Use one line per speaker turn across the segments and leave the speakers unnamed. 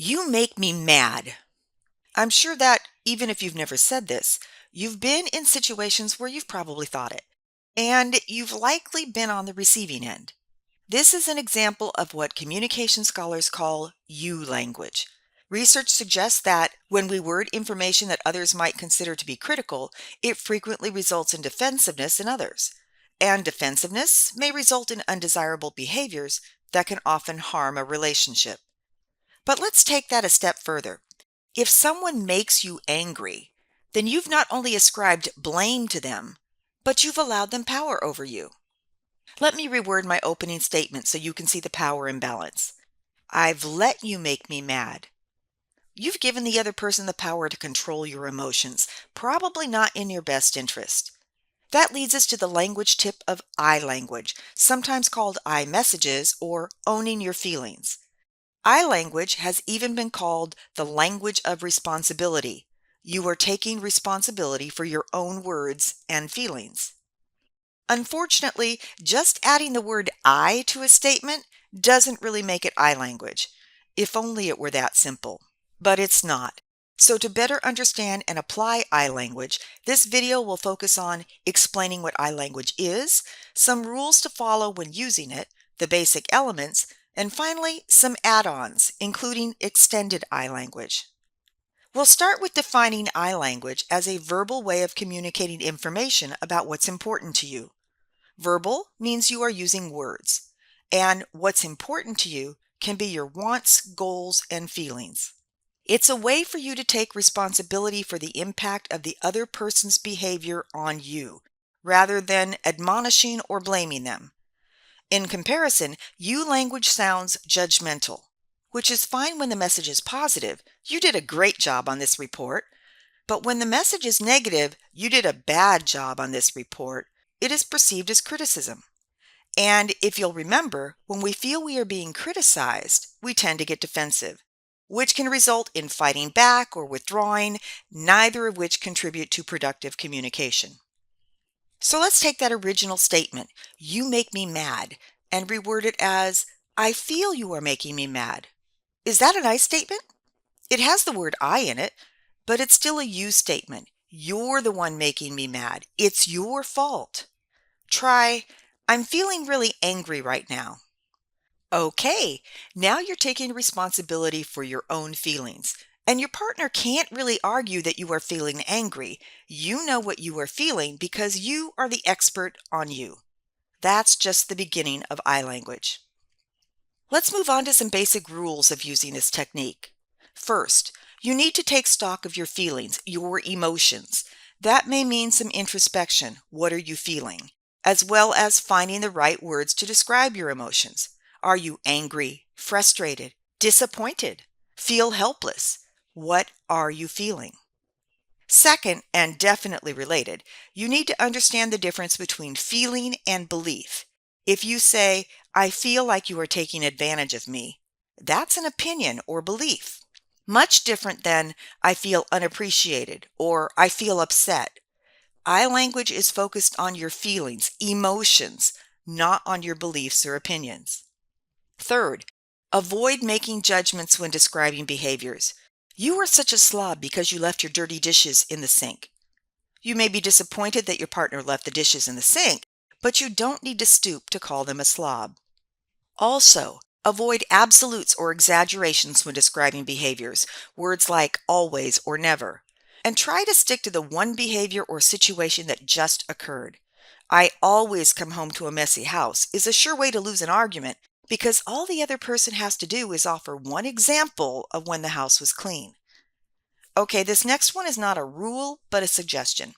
You make me mad. I'm sure that even if you've never said this, you've been in situations where you've probably thought it, and you've likely been on the receiving end. This is an example of what communication scholars call you language. Research suggests that when we word information that others might consider to be critical, it frequently results in defensiveness in others. And defensiveness may result in undesirable behaviors that can often harm a relationship. But let's take that a step further. If someone makes you angry, then you've not only ascribed blame to them, but you've allowed them power over you. Let me reword my opening statement so you can see the power imbalance. I've let you make me mad. You've given the other person the power to control your emotions, probably not in your best interest. That leads us to the language tip of I language, sometimes called I messages or owning your feelings. I language has even been called the language of responsibility. You are taking responsibility for your own words and feelings. Unfortunately, just adding the word I to a statement doesn't really make it I language. If only it were that simple. But it's not. So to better understand and apply I language, this video will focus on explaining what I language is, some rules to follow when using it, the basic elements, and finally, some add-ons, including extended I language. We'll start with defining I language as a verbal way of communicating information about what's important to you. Verbal means you are using words, and what's important to you can be your wants, goals, and feelings. It's a way for you to take responsibility for the impact of the other person's behavior on you, rather than admonishing or blaming them. In comparison, you language sounds judgmental, which is fine when the message is positive. You did a great job on this report. But when the message is negative, you did a bad job on this report, it is perceived as criticism. And if you'll remember, when we feel we are being criticized, we tend to get defensive, which can result in fighting back or withdrawing, neither of which contribute to productive communication. So let's take that original statement, you make me mad, and reword it as, I feel you are making me mad. Is that a nice statement? It has the word I in it, but it's still a you statement. You're the one making me mad. It's your fault. Try, I'm feeling really angry right now. Okay, now you're taking responsibility for your own feelings. And your partner can't really argue that you are feeling angry. You know what you are feeling because you are the expert on you. That's just the beginning of I language. Let's move on to some basic rules of using this technique. First, you need to take stock of your feelings, your emotions. That may mean some introspection. What are you feeling? As well as finding the right words to describe your emotions. Are you angry, frustrated, disappointed? Feel helpless? What are you feeling? Second, and definitely related, you need to understand the difference between feeling and belief. If you say, I feel like you are taking advantage of me, that's an opinion or belief. Much different than, I feel unappreciated or I feel upset. I language is focused on your feelings, emotions, not on your beliefs or opinions. Third, avoid making judgments when describing behaviors. You are such a slob because you left your dirty dishes in the sink. You may be disappointed that your partner left the dishes in the sink, but you don't need to stoop to call them a slob. Also, avoid absolutes or exaggerations when describing behaviors, words like always or never. And try to stick to the one behavior or situation that just occurred. I always come home to a messy house is a sure way to lose an argument because all the other person has to do is offer one example of when the house was clean. Okay, this next one is not a rule, but a suggestion.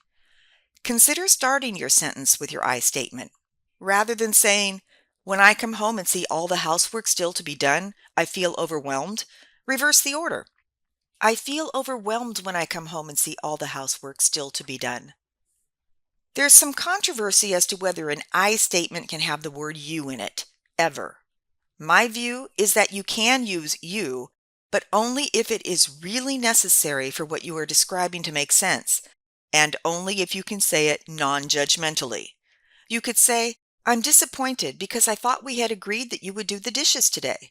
Consider starting your sentence with your I statement. Rather than saying, when I come home and see all the housework still to be done, I feel overwhelmed, reverse the order. I feel overwhelmed when I come home and see all the housework still to be done. There's some controversy as to whether an I statement can have the word you in it, ever. My view is that you can use you, but only if it is really necessary for what you are describing to make sense, and only if you can say it non-judgmentally. You could say, I'm disappointed because I thought we had agreed that you would do the dishes today.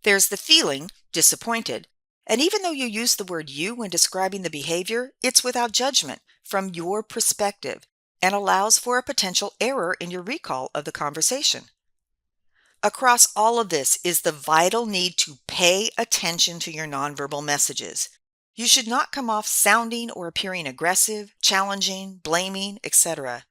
There's the feeling, disappointed. And even though you use the word you when describing the behavior, it's without judgment from your perspective and allows for a potential error in your recall of the conversation. Across all of this is the vital need to pay attention to your nonverbal messages. You should not come off sounding or appearing aggressive, challenging, blaming, etc.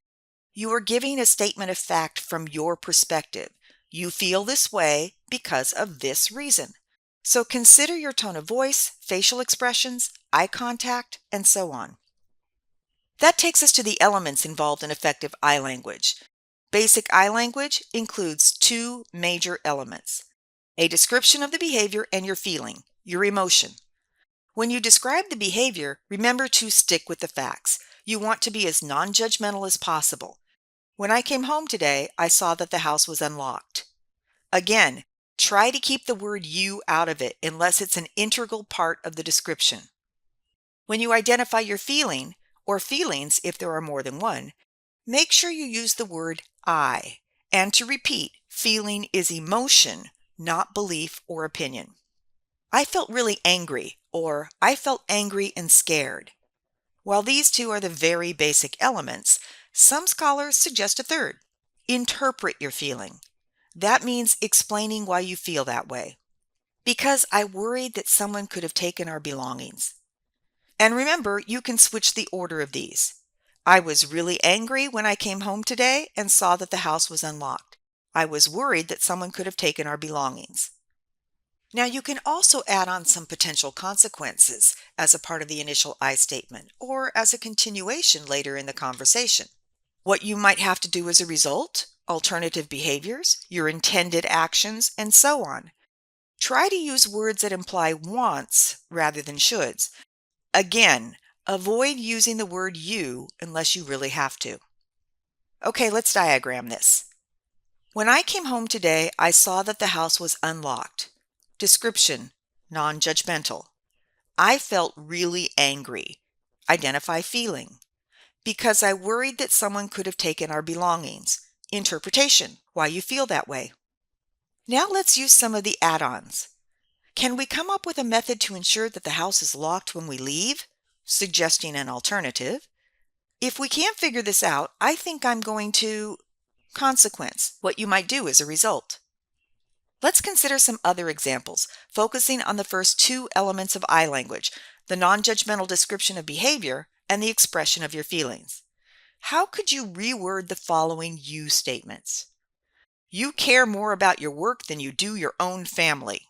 You are giving a statement of fact from your perspective. You feel this way because of this reason. So consider your tone of voice, facial expressions, eye contact, and so on. That takes us to the elements involved in effective eye language. Basic eye language includes two major elements: a description of the behavior and your feeling, your emotion. When you describe the behavior, remember to stick with the facts. You want to be as non-judgmental as possible. When I came home today, I saw that the house was unlocked. Again, try to keep the word you out of it unless it's an integral part of the description. When you identify your feeling, or feelings if there are more than one, make sure you use the word I. And to repeat, feeling is emotion, not belief or opinion. I felt really angry, or I felt angry and scared. While these two are the very basic elements, some scholars suggest a third. Interpret your feeling. That means explaining why you feel that way. Because I worried that someone could have taken our belongings. And remember, you can switch the order of these. I was really angry when I came home today and saw that the house was unlocked. I was worried that someone could have taken our belongings. Now you can also add on some potential consequences as a part of the initial I statement or as a continuation later in the conversation. What you might have to do as a result, alternative behaviors, your intended actions, and so on. Try to use words that imply wants rather than shoulds. Again, avoid using the word you unless you really have to. Okay, let's diagram this. When I came home today, I saw that the house was unlocked. Description, non-judgmental. I felt really angry. Identify feeling. Because I worried that someone could have taken our belongings. Interpretation, why you feel that way. Now let's use some of the add-ons. Can we come up with a method to ensure that the house is locked when we leave? Suggesting an alternative. If we can't figure this out, I think I'm going to... Consequence, what you might do as a result. Let's consider some other examples, focusing on the first two elements of I language, the non-judgmental description of behavior and the expression of your feelings. How could you reword the following you statements? You care more about your work than you do your own family.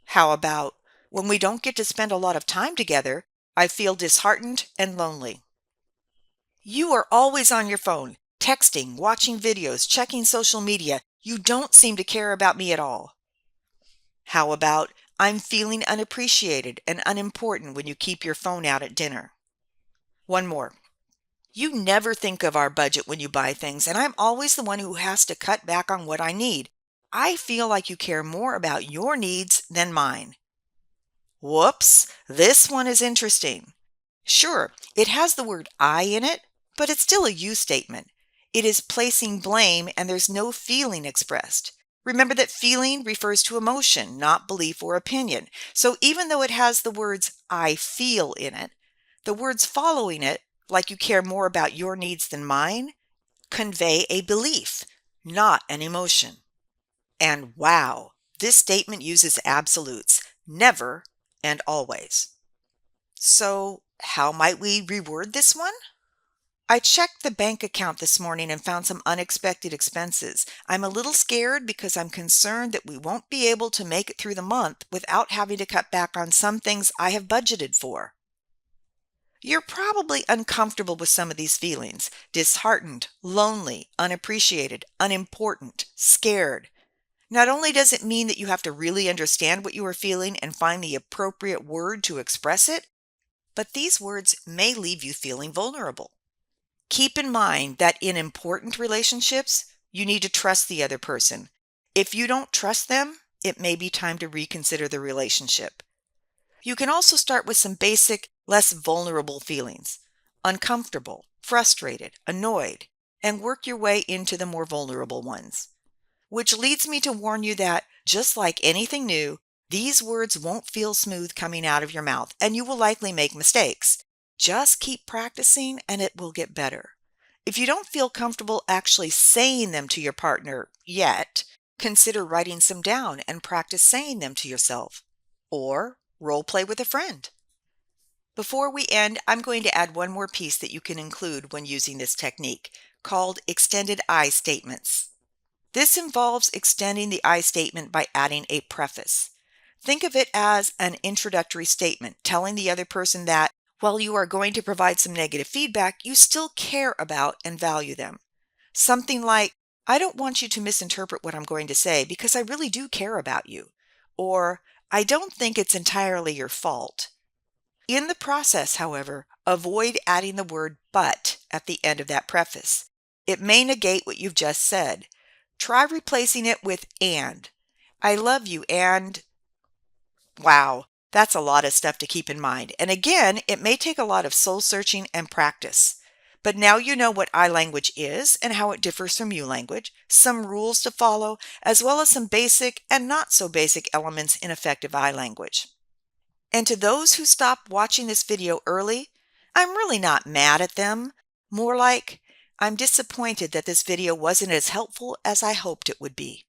How about, when we don't get to spend a lot of time together, I feel disheartened and lonely. You are always on your phone, texting, watching videos, checking social media. You don't seem to care about me at all. How about, I'm feeling unappreciated and unimportant when you keep your phone out at dinner. One more. You never think of our budget when you buy things, and I'm always the one who has to cut back on what I need. I feel like you care more about your needs than mine. Whoops, this one is interesting. Sure, it has the word I in it, but it's still a you statement. It is placing blame and there's no feeling expressed. Remember that feeling refers to emotion, not belief or opinion. So even though it has the words I feel in it, the words following it, like you care more about your needs than mine, convey a belief, not an emotion. And wow, this statement uses absolutes, never and always. So how might we reword this one? I checked the bank account this morning and found some unexpected expenses. I'm a little scared because I'm concerned that we won't be able to make it through the month without having to cut back on some things I have budgeted for. You're probably uncomfortable with some of these feelings: disheartened, lonely, unappreciated, unimportant, scared. Not only does it mean that you have to really understand what you are feeling and find the appropriate word to express it, but these words may leave you feeling vulnerable. Keep in mind that in important relationships, you need to trust the other person. If you don't trust them, it may be time to reconsider the relationship. You can also start with some basic, less vulnerable feelings: uncomfortable, frustrated, annoyed, and work your way into the more vulnerable ones. Which leads me to warn you that Just like anything new, these words won't feel smooth coming out of your mouth, and you will likely make mistakes. Just keep practicing and it will get better. If you don't feel comfortable actually saying them to your partner yet, consider writing some down and practice saying them to yourself. Or role play with a friend. Before we end, I'm going to add one more piece that you can include when using this technique, called extended I statements. This involves extending the I statement by adding a preface. Think of it as an introductory statement, telling the other person that while you are going to provide some negative feedback, you still care about and value them. Something like, I don't want you to misinterpret what I'm going to say because I really do care about you. Or, I don't think it's entirely your fault. In the process, however, avoid adding the word but at the end of that preface. It may negate what you've just said. Try replacing it with and. I love you and wow, that's a lot of stuff to keep in mind. And again, it may take a lot of soul searching and practice. But now you know what I language is and how it differs from you language, some rules to follow, as well as some basic and not so basic elements in effective I language. And to those who stopped watching this video early, I'm really not mad at them. More like, I'm disappointed that this video wasn't as helpful as I hoped it would be.